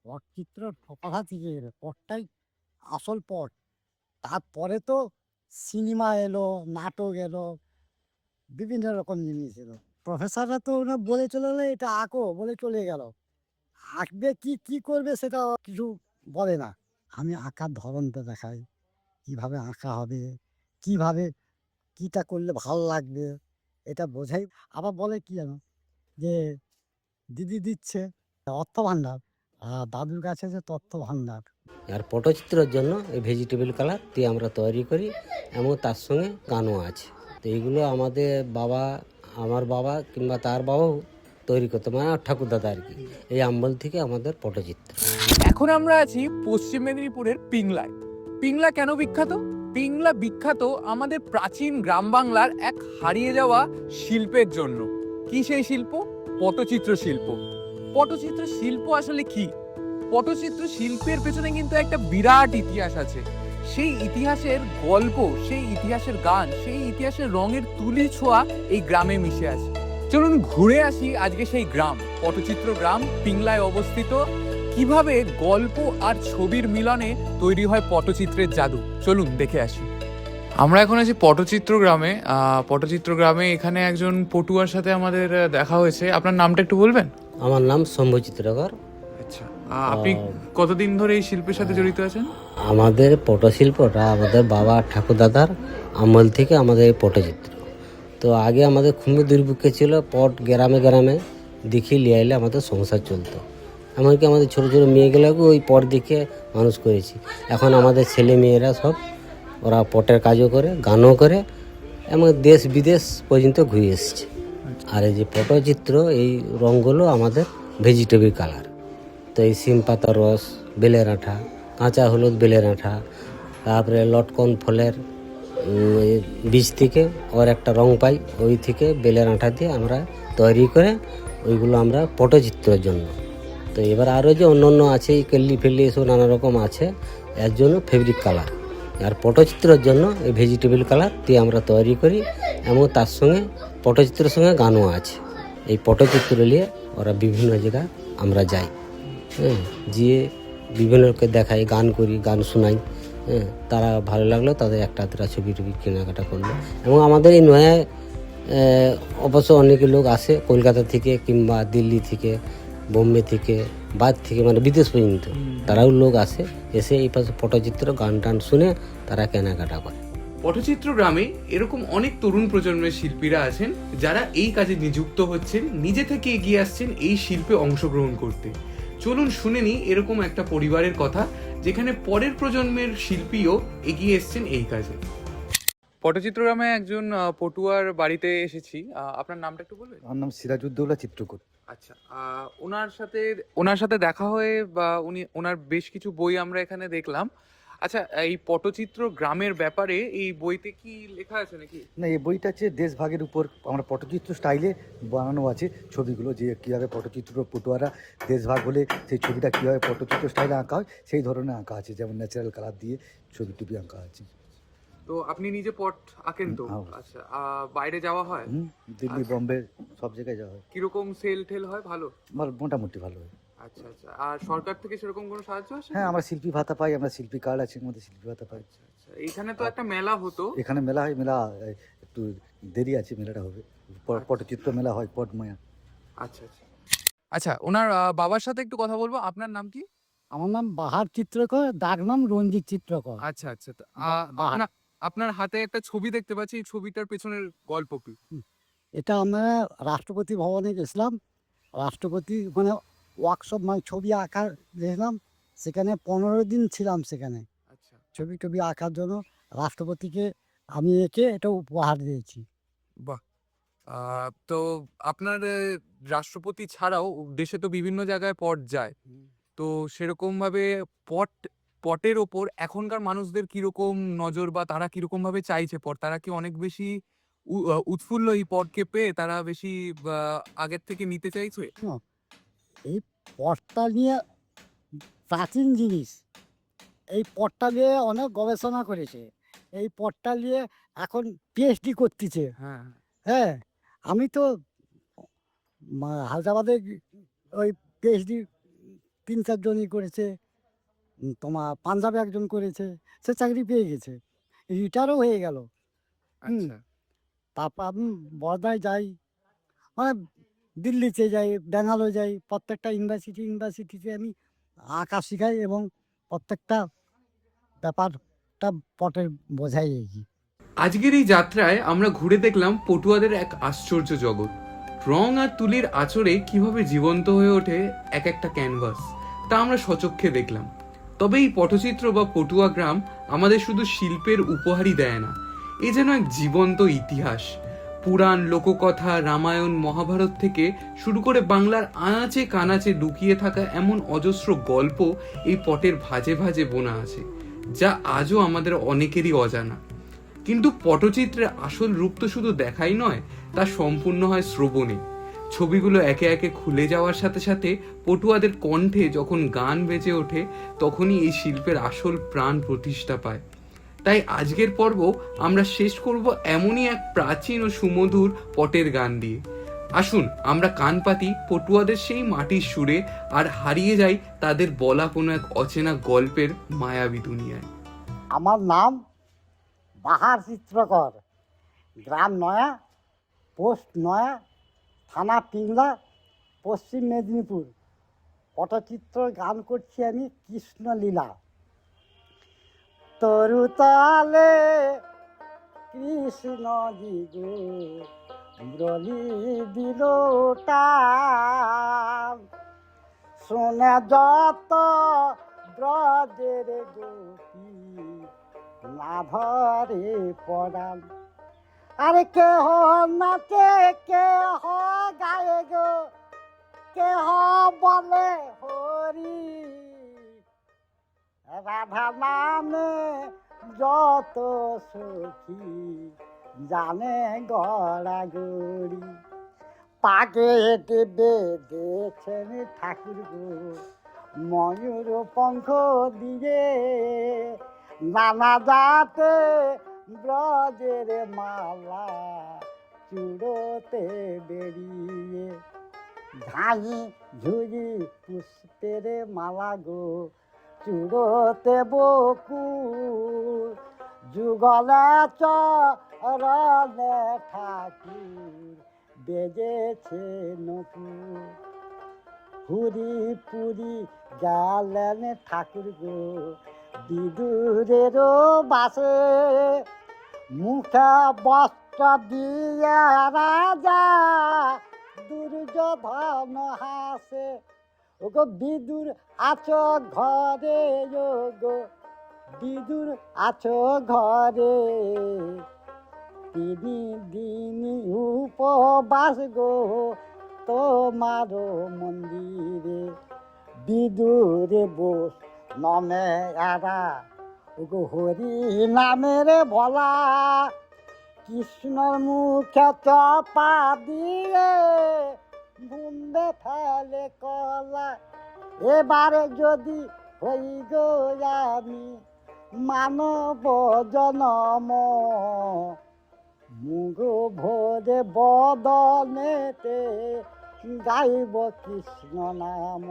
পটচিত্রের কথা থেকে এলো, পটটাই আসল পট। তারপরে তো সিনেমা এলো, নাটক এলো, বিভিন্ন রকম জিনিস এলো। প্রফেসররা তো ওরা বলে চলে গেলো এটা আঁকো বলে চলে গেল, আঁকবে কি কি করবে সেটা কিছু বলে না। আমি আঁকার ধরনটা দেখাই, কিভাবে আঁকা হবে, কিভাবে কিটা করলে ভালো লাগবে, এটা বোঝাই। আবার বলে কি জানো, যে দিদি দিচ্ছে অর্থ ভাণ্ডার, আর দাদুর কাছে যে তথ্য ভাণ্ডার। আর পটচিত্রের জন্য এই ভেজিটেবল কালার দিয়ে আমরা তৈরি করি, এবং তার সঙ্গে গানও আছে। তো এইগুলো আমাদের বাবা, আমার বাবা কিংবা তার বাবাও তৈরি করতো, মানে ঠাকুর দাদা আর কি। এই আমল থেকে আমাদের পটচিত্র। এখন আমরা আছি পশ্চিম মেদিনীপুরের পিংলায়। পিংলা কেন বিখ্যাত? পিংলা বিখ্যাত আমাদের প্রাচীন গ্রাম বাংলার এক হারিয়ে যাওয়া শিল্পের জন্য। কি সেই শিল্প? পটচিত্র শিল্প। পটচিত্র শিল্প আসলে কি? পটচিত্র শিল্পের পেছনে কিন্তু একটা বিরাট ইতিহাস আছে। সেই ইতিহাসের গল্প, সেই ইতিহাসের গান, সেই ইতিহাসের রঙের তুলি ছোঁয়া এই গ্রামে মিশে আছে। চলুন ঘুরে আসি আজকে সেই গ্রাম, পটচিত্র গ্রাম পিংলায় অবস্থিত। কিভাবে গল্প আর ছবির মিলনে তৈরি হয় পটচিত্রের জাদু, চলুন দেখে আসি। আমরা এখন আছি পটচিত্র গ্রামে। পটচিত্র গ্রামে এখানে একজন পটুয়ার সাথে আমাদের দেখা হয়েছে। আপনার নামটা একটু বলবেন? আমার নাম শম্ভু চিত্রকর। আচ্ছা, আপনি কতদিন ধরে এই শিল্পের সাথে জড়িত আছেন? আমাদের পটশিল্পটা আমাদের বাবা ঠাকুর দাদার আমল থেকে আমাদের এই পটচিত্র। তো আগে আমাদের খুবই দুর্ভিক্ষ ছিল, পট গ্রামে গ্রামে দেখি লিয়ে এলে আমাদের সংসার চলতো। এমনকি আমাদের ছোটো ছোটো মেয়েগুলোকে ওই পট দেখে মানুষ করেছি। এখন আমাদের ছেলে মেয়েরা সব ওরা পটের কাজও করে, গানও করে, এবং দেশ বিদেশ পর্যন্ত ঘুরে এসেছে। আর এই যে পটচিত্র, এই রঙগুলো আমাদের ভেজিটেবল কালার। তো এই সিম পাতার রস, বেলের আঠা, কাঁচা হলুদ বেলের আঠা, তারপরে লটকন ফলের বীজ থেকে ওর একটা রং পাই, ওই থেকে বেলের আঠা দিয়ে আমরা তৈরি করে ওইগুলো আমরা পটচিত্রের জন্য। তো এবার আরও যে অন্য অন্য আছে, এই কেল্লি ফেল্লি এসব নানা রকম আছে, এর জন্য ফেব্রিক কালার। আর পটচিত্রের জন্য এই ভেজিটেবল কালার দিয়ে আমরা তৈরি করি, এবং তার সঙ্গে পটচিত্রের সঙ্গে গানও আছে। এই পটচিত্র নিয়ে ওরা বিভিন্ন জায়গায় আমরা যাই, হ্যাঁ, গিয়ে বিভিন্ন লোককে দেখাই, গান করি, গান শোনাই। হ্যাঁ, তারা ভালো লাগলো, তাদের একটা ছবি টবি কেনাকাটা করলো। এবং আমাদের এই নয়া অবশ্য অনেক লোক আসে কলকাতা থেকে কিংবা দিল্লি থেকে, বোম্বে থেকে, বাইরে থেকে, মানে বিদেশ পর্যন্ত তারাও লোক আসে, এসে এই পাশে পটচিত্র গান টান শুনে তারা কেনাকাটা করে। পটচিত্র গ্রামে এরকম অনেক তরুণ প্রজন্মের শিল্পীরা আছেন যারা এই কাজে নিযুক্ত হচ্ছেন, নিজে থেকে এগিয়ে আসছেন এই শিল্পে অংশগ্রহণ করতে। চলুন শুনে নিই এরকম একটা পরিবারের কথা, যেখানে পরের প্রজন্মের শিল্পীও এগিয়ে এসছেন এই কাজে। পটচিত্র গ্রামে একজন পটুয়ার বাড়িতে এসেছি। আপনার নামটা একটু বলবেন? আমার নাম সিরাজউদ্দৌলা চিত্রকর। আচ্ছা, ওনার সাথে দেখা হয়ে বা ওনার বেশ কিছু বই আমরা এখানে দেখলাম। আচ্ছা, এই পটচিত্র গ্রামের ব্যাপারে এই বইতে কি লেখা আছে নাকি? না, এই বইটা হচ্ছে দেশভাগের উপর আমরা পটচিত্র স্টাইলে বানানো আছে ছবিগুলো, যে কীভাবে পটচিত্র পটুয়ারা দেশভাগ হলে সেই ছবিটা কীভাবে পটচিত্র স্টাইলে আঁকা হয় সেই ধরনের আঁকা আছে, যেমন ন্যাচারাল কালার দিয়ে ছবি টবি আঁকা আছে। তো আপনি নিজে পট আঁকেন তো? হ্যাঁ। আচ্ছা, বাইরে যাওয়া হয়? দিল্লি, আচ্ছা। বম্বে সব জায়গায় যাওয়া হয়। কিরকম সেল টেল হয়? ভালো? আমার মোটামুটি ভালো হয়। আচ্ছা আচ্ছা, আর সরকার থেকে সেরকম কোনো সাহায্য আসে? হ্যাঁ, আমরা শিল্পী ভাতা পাই, আমরা শিল্পী কার্ড আছে, আমাদের শিল্পী ভাতা পাই। আচ্ছা আচ্ছা, এইখানে তো একটা মেলা হতো। এখানে মেলা হয়, মেলা একটু দেরি আছে, মেলাটা হবে। পটচিত্র মেলা হয় পটমায়া। আচ্ছা আচ্ছা আচ্ছা, ওনার বাবার সাথে একটু কথা বলবো। আপনার নাম কি? আমার নাম বাহার চিত্রকর, ডাক নাম রঞ্জিত চিত্রকর। আচ্ছা আচ্ছা, বাহার। আপনার হাতে একটা ছবি দেখতে পাচ্ছি, এই ছবিটার পেছনের গল্প কি? এটা আমরা রাষ্ট্রপতি ভবনে গেছিলাম, রাষ্ট্রপতি মানে ওয়ার্কশপ, মানে ছবি আঁকার দেখলাম, সেখানে 15 দিন ছিলাম সেখানে। আচ্ছা, ছবি টবি আঁকার জন্য রাষ্ট্রপতিকে আমি এঁকে এটা উপহার দিয়েছি। বাহ। তো আপনার রাষ্ট্রপতি ছাড়াও দেশে তো বিভিন্ন জায়গায় পট যায়, তো সেরকম ভাবে পট পটের ওপর এখনকার মানুষদের কিরকম নজর, বা তারা কিরকম ভাবে চাইছে পট? তারা কি অনেক বেশি উৎফুল্ল এই পটকে পেয়ে? তারা বেশি আগের থেকে নিতে চাইছে? হুম, এই পটটা নিয়ে প্রাচীন জিনিস, এই পটটা নিয়ে অনেক গবেষণা করেছে, এই পটটা নিয়ে এখন পিএইচডি করতেছে। হ্যাঁ। হ্যাঁ, আমি তো হায়দ্রাবাদে ওই পিএইচডি 3-4 জনই করেছে। তোমার পাঞ্জাবে একজন করেছে, সে চাকরি পেয়ে গেছে, রিটায়ারও হয়ে গেল। আচ্ছা। তারপর আমি বরদায় যাই, মানে দিল্লিতে যাই, ব্যাঙ্গালোর যাই, প্রত্যেকটা ইউনিভার্সিটিতে আমি আঁকা শেখাই এবং প্রত্যেকটা ব্যাপারটা পটে বোঝাই আর কি। আজকের এই যাত্রায় আমরা ঘুরে দেখলাম পটুয়াদের এক আশ্চর্য জগৎ। রং আর তুলির আঁচড়ে কিভাবে জীবন্ত হয়ে ওঠে এক একটা ক্যানভাস, তা আমরা সচক্ষে দেখলাম। তবে এই পটচিত্র বা পটুয়া গ্রাম আমাদের শুধু শিল্পের উপহারই দেয় না, এ যেন এক জীবন্ত ইতিহাস। পুরাণ, লোককথা, রামায়ণ, মহাভারত থেকে শুরু করে বাংলার আনাচে কানাচে লুকিয়ে থাকা এমন অজস্র গল্প এই পটের ভাজে ভাজে বোনা আছে, যা আজও আমাদের অনেকেরই অজানা। কিন্তু পটচিত্রের আসল রূপ তো শুধু দেখাই নয়, তা সম্পূর্ণ হয় শ্রবণে। ছবিগুলো একে একে খুলে যাওয়ার সাথে সাথে পটুয়াদের কণ্ঠে যখন গান বেজে ওঠে, তখনই এই শিল্পের আসল প্রাণ প্রতিষ্ঠা পায়। তাই আজকের পর্ব আমরা শেষ করব এমনই এক প্রাচীন ও সুমধুর পটের গান দিয়ে। আসুন আমরা কান পাতি পটুয়াদের সেই মাটির সুরে আর হারিয়ে যাই তাদের বলা কোনো এক অচেনা গল্পের মায়াবী দুনিয়ায়। আমার নাম বাহার চিত্রকর, গ্রাম নয়া, পোস্ট নয়া, থানা পিংলা, পশ্চিম মেদিনীপুর। পটচিত্র গান করছি আমি কৃষ্ণলীলা। তরু তালে কৃষ্ণ দিগো মুরলি দিল টান, শোনে যত ব্রজের গোপী না ধরে পড়ান। আরে কেহ নাচে, কেহ গায়ে গো, কেহ বলে হরি, রাধা নামে যত সখী জানে গড়াগড়ি। পাগে দেবে দেখছেন ঠাকুর গো ময়ূর পঙ্খ দিয়ে, নানা জাতে ব্রজের মালা চূড়োতে বেরিয়ে, ঝাই ঝুরি পুষ্পের মালা গো চূড়োতে বকুল, যুগলে চরণে ঠাকুর বেজেছে নকুল। হুরি পুরি গেলেন ঠাকুর গো বিদুরের বাসে, মুখে বস্ত্র দিয়ে রাজা দুর্যোধন হাসে। ওগো বিদুর আছো ঘরে, গো বিদুর আছো ঘরে, 3 দিন উপবাস গো তোমার মন্দিরে। বিদুরে বস নমে এরা, ওগো হরি নামের ভোলা, কৃষ্ণর মুখে চপা দিয়ে বুন্দে ফেলে কলা। এবারে যদি হই গো আমি মানব জনম, মুগ ভোরে বদনেতে গাইব কৃষ্ণ নাম।